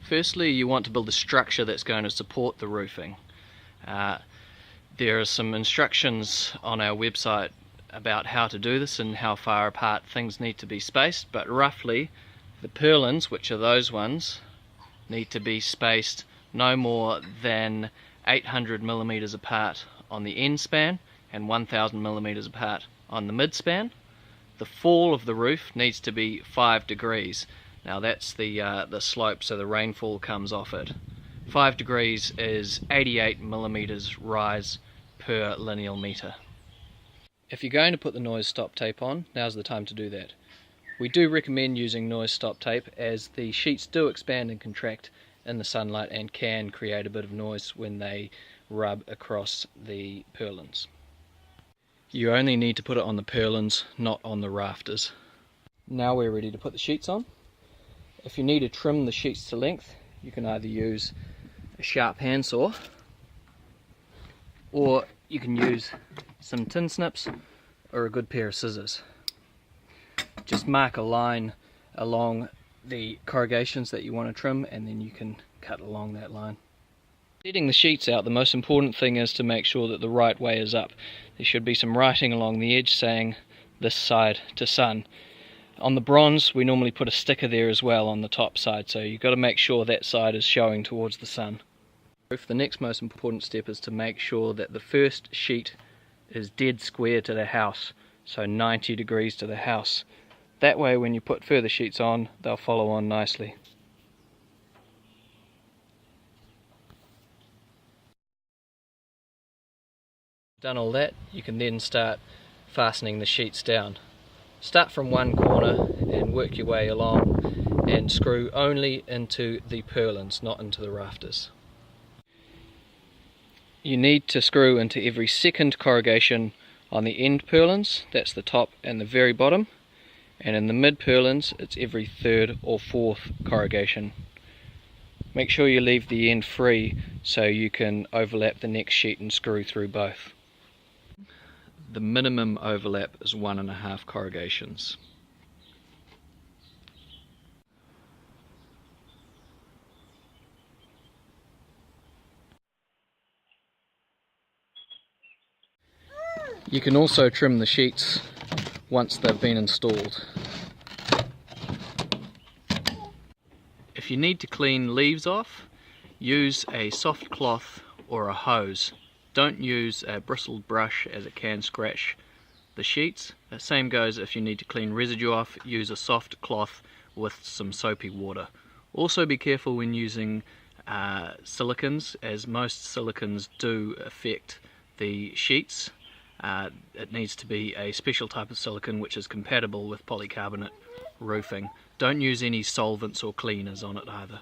Firstly, you want to build a structure that's going to support the roofing. There are some instructions on our website about how to do this and how far apart things need to be spaced, but roughly the purlins, which are those ones, need to be spaced no more than 800 millimeters apart on the end span and 1000 millimeters apart on the mid span. The fall of the roof needs to be 5 degrees. Now that's the slope, so the rainfall comes off it. 5 degrees is 88 millimeters rise per lineal meter. If you're going to put the noise stop tape on, now's the time to do that. We do recommend using noise stop tape as the sheets do expand and contract in the sunlight and can create a bit of noise when they rub across the purlins. You only need to put it on the purlins, not on the rafters. Now we're ready to put the sheets on. If you need to trim the sheets to length, you can either use a sharp handsaw or you can use some tin snips or a good pair of scissors. Just mark a line along the corrugations that you want to trim and then you can cut along that line. Setting the sheets out, the most important thing is to make sure that the right way is up. There should be some writing along the edge saying this side to sun. On the bronze we normally put a sticker there as well on the top side, so you've got to make sure that side is showing towards the sun. The next most important step is to make sure that the first sheet is dead square to the house, so 90 degrees to the house. That way when you put further sheets on, they'll follow on nicely. Done all that, you can then start fastening the sheets down. Start from one corner and work your way along and screw only into the purlins, not into the rafters. You need to screw into every second corrugation on the end purlins, that's the top and the very bottom, and in the mid purlins it's every third or fourth corrugation. Make sure you leave the end free so you can overlap the next sheet and screw through both. The minimum overlap is 1.5 corrugations. You can also trim the sheets once they've been installed. If you need to clean leaves off, use a soft cloth or a hose. Don't use a bristled brush as it can scratch the sheets. The same goes if you need to clean residue off, use a soft cloth with some soapy water. Also be careful when using silicons, as most silicons do affect the sheets. It needs to be a special type of silicon which is compatible with polycarbonate roofing. Don't use any solvents or cleaners on it either.